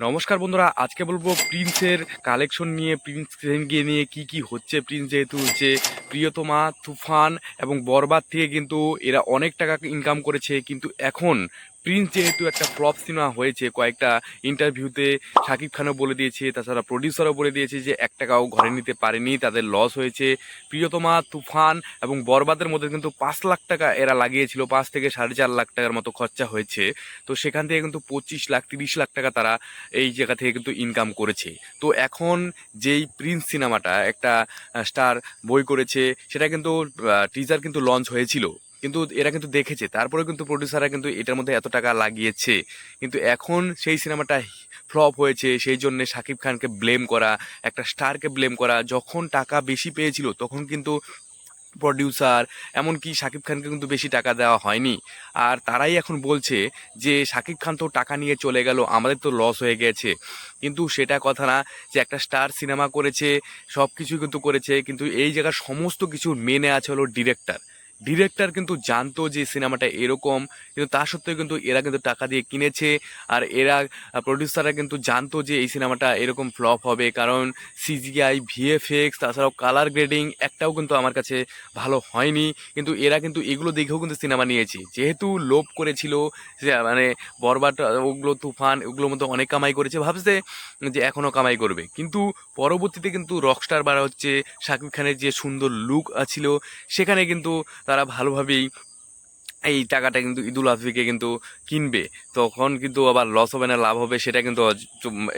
নমস্কার বন্ধুরা, আজকে বলবো প্রিন্সের কালেকশন নিয়ে। প্রিন্সকে নিয়ে কি হচ্ছে। প্রিন্স যেহেতু হচ্ছে প্রিয়তমা, তুফান এবং বরবাদ থেকে কিন্তু এরা অনেক টাকা ইনকাম করেছে, কিন্তু এখন প্রিন্স যেহেতু একটা ফ্লপ সিনেমা হয়েছে, কয়েকটা ইন্টারভিউতে শাকিব খানও বলে দিয়েছে, তাছাড়া প্রডিউসারও বলে দিয়েছে যে 1 টাকাও ঘরে নিতে পারেনি, তাদের লস হয়েছে। প্রিয়তমা, তুফান এবং বরবাদের মধ্যে কিন্তু 5 লাখ টাকা এরা লাগিয়েছিল, 5 থেকে 4.5 লাখ টাকার মতো খরচা হয়েছে। তো সেখান থেকে কিন্তু 25 লাখ 30 লাখ টাকা তারা এই জায়গা থেকে কিন্তু ইনকাম করেছে। তো এখন যেই প্রিন্স সিনেমাটা একটা স্টার বই করেছে, সেটা কিন্তু টিজার কিন্তু লঞ্চ হয়েছিল, কিন্তু এরা কিন্তু দেখেছে, তারপরে কিন্তু প্রডিউসাররা কিন্তু এটার মধ্যে এত টাকা লাগিয়েছে। কিন্তু এখন সেই সিনেমাটা ফ্লপ হয়েছে, সেই জন্য শাকিব খানকে ব্লেম করা, একটা স্টারকে ব্লেম করা। যখন টাকা বেশি পেয়েছিল তখন কিন্তু প্রডিউসার, এমনকি শাকিব খানকে কিন্তু বেশি টাকা দেওয়া হয়নি। আর তারাই এখন বলছে যে শাকিব খান তো টাকা নিয়ে চলে গেল, আমাদের তো লস হয়ে গেছে। কিন্তু সেটা কথা না, যে একটা স্টার সিনেমা করেছে, সব কিছু কিন্তু করেছে, কিন্তু এই জায়গার সমস্ত কিছু মেনে আছে হলো ডিরেক্টর। ডিরেক্টর কিন্তু জানতো যে সিনেমাটা এরকম, কিন্তু তা সত্ত্বেও কিন্তু এরা কিন্তু টাকা দিয়ে কিনেছে। আর এরা প্রডিউসাররা কিন্তু জানতো যে এই সিনেমাটা এরকম ফ্লপ হবে, কারণ সিজিআই, ভিএফএক্স, তাছাড়াও কালার গ্রেডিং একটাও কিন্তু আমার কাছে ভালো হয়নি। কিন্তু এরা কিন্তু এগুলো দেখেও কিন্তু সিনেমা নিয়েছে, যেহেতু লোভ করেছিল যে মানে বরবাদ, ওগুলো তুফান, ওগুলোর মধ্যে অনেক কামাই করেছে, ভাবছে যে এখনও কামাই করবে। কিন্তু পরবর্তীতে কিন্তু রকস্টার বার হচ্ছে, শাকিব খানের যে সুন্দর লুক ছিল, সেখানে কিন্তু তারা ভালোভাবেই এই টাকাটা কিন্তু ঈদুল আজহাকে কিন্তু কিনবে। তখন কিন্তু আবার লস হবে না লাভ হবে, সেটা কিন্তু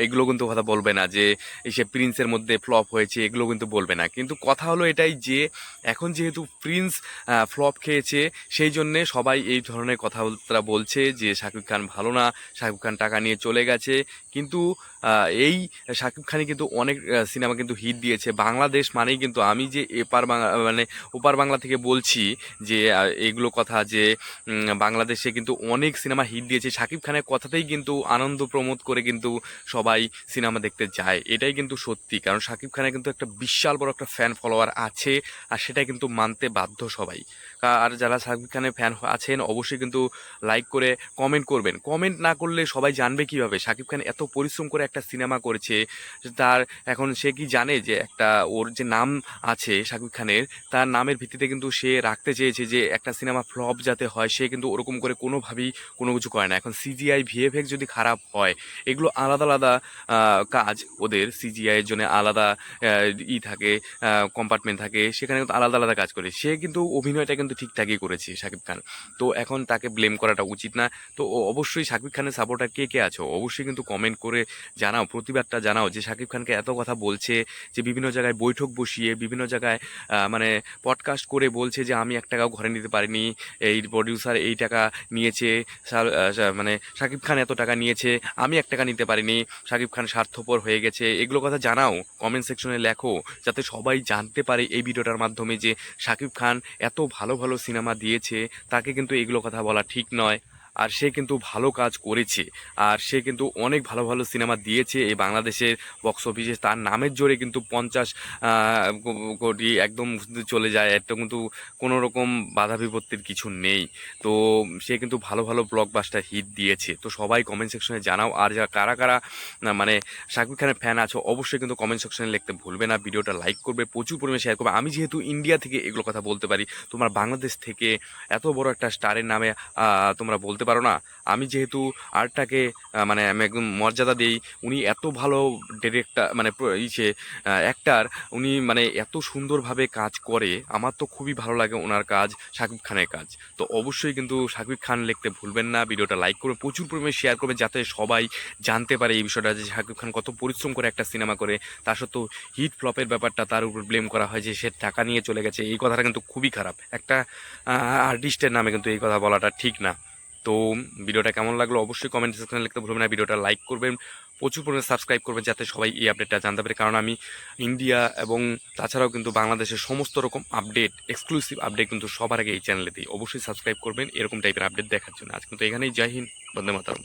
এগুলো কিন্তু কথা বলবে না যে সে প্রিন্সের মধ্যে ফ্লপ হয়েছে, এগুলো কিন্তু বলবে না। কিন্তু কথা হলো এটাই যে এখন যেহেতু প্রিন্স ফ্লপ খেয়েছে, সেই জন্যে সবাই এই ধরনের কথাবার্তা বলছে যে শাকিব খান ভালো না, শাকিব খান টাকা নিয়ে চলে গেছে। কিন্তু এই শাকিব খানই কিন্তু অনেক সিনেমা কিন্তু হিট দিয়েছে। বাংলাদেশ মানেই কিন্তু, আমি যে এপার বাংলা মানে ওপার বাংলা থেকে বলছি যে এগুলো কথা, যে বাংলাদেশে কিন্তু অনেক সিনেমা হিট দিয়েছে, শাকিব খানের কথাতেই কিন্তু আনন্দ প্রমোদ করে কিন্তু সবাই সিনেমা দেখতে যায়। এটাই কিন্তু সত্যি, কারণ শাকিব খানের কিন্তু একটা বিশাল বড় একটা ফ্যান ফলোয়ার আছে, আর সেটাই কিন্তু মানতে বাধ্য সবাই। আর যারা শাকিব খানের ফ্যান আছেন অবশ্যই কিন্তু লাইক করে কমেন্ট করবেন। কমেন্ট না করলে সবাই জানবে কিভাবে শাকিব খান এত পরিশ্রম করে একটা সিনেমা করেছে। তার এখন সে কি জানে যে একটা ওর যে নাম আছে শাকিব খানের, তার নামের ভিত্তিতে কিন্তু সে রাখতে চেয়েছে যে একটা সিনেমা ফ্লপ যাতে হয়, সে কিন্তু ওরকম করে কোনোভাবেই কোনো কিছু করে না। এখন সিজিআই, ভিএফএক্স যদি খারাপ হয়, এগুলো আলাদা আলাদা কাজ, ওদের সিজিআই এর জন্য আলাদা থাকে, কম্পার্টমেন্ট থাকে, সেখানে কিন্তু আলাদা আলাদা কাজ করে। সে কিন্তু অভিনয়টা কিন্তু ঠিকঠাকই করেছে শাকিব খান, তো এখন তাকে ব্লেম করাটা উচিত না। তো অবশ্যই শাকিব খানের সাপোর্টার কে কে আছো অবশ্যই কিন্তু কমেন্ট করে জানাও, প্রতিবাদটা জানাও যে শাকিব খানকে এত কথা বলছে, যে বিভিন্ন জায়গায় বৈঠক বসিয়ে, বিভিন্ন জায়গায় মানে পডকাস্ট করে বলছে যে আমি 1 টাকাও ঘরে নিতে পারিনি, এই প্রডিউসার এই টাকা নিয়েছে, মানে শাকিব খান এত টাকা নিয়েছে, আমি 1 টাকা নিতে পারিনি, শাকিব খান স্বার্থপর হয়ে গেছে। এগুলো কথা জানাও, কমেন্ট সেকশনে লেখো, যাতে সবাই জানতে পারে এই ভিডিওটার মাধ্যমে যে শাকিব খান এত ভালো ভালো সিনেমা দিয়েছে, তাকে কিন্তু এগুলো কথা বলা ঠিক নয়। আর সে কিন্তু ভালো কাজ করেছে, আর সে কিন্তু অনেক ভালো ভালো সিনেমা দিয়েছে এই বাংলাদেশের বক্স অফিসে। তার নামের জোরে কিন্তু 50 কোটি একদম চলে যায়, এটা কিন্তু কোনো রকম বাধা বিপত্তির কিছু নেই। তো সে কিন্তু ভালো ভালো ব্লকবাস্টার হিট দিয়েছে। তো সবাই কমেন্ট সেকশনে জানাও, আর যা কারা কারা মানে শাকিব খানের ফ্যান আছো অবশ্যই কিন্তু কমেন্ট সেকশনে লিখতে ভুলবে না। ভিডিওটা লাইক করবে, প্রচুর পরিমাণে শেয়ার করবে। আমি যেহেতু ইন্ডিয়া থেকে এগুলো কথা বলতে পারি, তোমার বাংলাদেশ থেকে এত বড় একটা স্টারের নামে তোমরা বলতে পারো না। আমি যেহেতু আর্টটাকে মানে আমি একদম মর্যাদা দিই, উনি এত ভালো ডিরেক্টর, মানে ইসে অ্যাক্টার, উনি মানে এত সুন্দরভাবে কাজ করে, আমার তো খুবই ভালো লাগে ওনার কাজ, শাকিব খানের কাজ। তো অবশ্যই কিন্তু শাকিব খান লিখতে ভুলবেন না, ভিডিওটা লাইক করবে, প্রচুর পরিমাণে শেয়ার করবে, যাতে সবাই জানতে পারে এই বিষয়টা, যে শাকিব খান কত পরিশ্রম করে একটা সিনেমা করে, তা সত্ত্বেও হিট ফ্লপের ব্যাপারটা তার উপর ব্লেম করা হয় যে সে টাকা নিয়ে চলে গেছে। এই কথাটা কিন্তু খুবই খারাপ, একটা আর্টিস্টের নামে কিন্তু এই কথা বলাটা ঠিক না। তো ভিডিওটা কেমন লাগলো অবশ্যই কমেন্ট সেকশনে লিখতে ভুলবেন না, ভিডিওটা লাইক করবেন, প্রচুর পরিমাণে সাবস্ক্রাইব করবেন, যাতে সবাই এই আপডেটটা জানতে পারে। কারণ আমি ইন্ডিয়া এবং তাছাড়াও কিন্তু বাংলাদেশের সমস্ত রকম আপডেট, এক্সক্লুসিভ আপডেট কিন্তু সবার আগে এই চ্যানেলে দিই। অবশ্যই সাবস্ক্রাইব করবেন এরকম টাইপের আপডেট দেখার জন্য। আজ কিন্তু এখানেই, জয় হিন্দ, বন্দে মাতরম।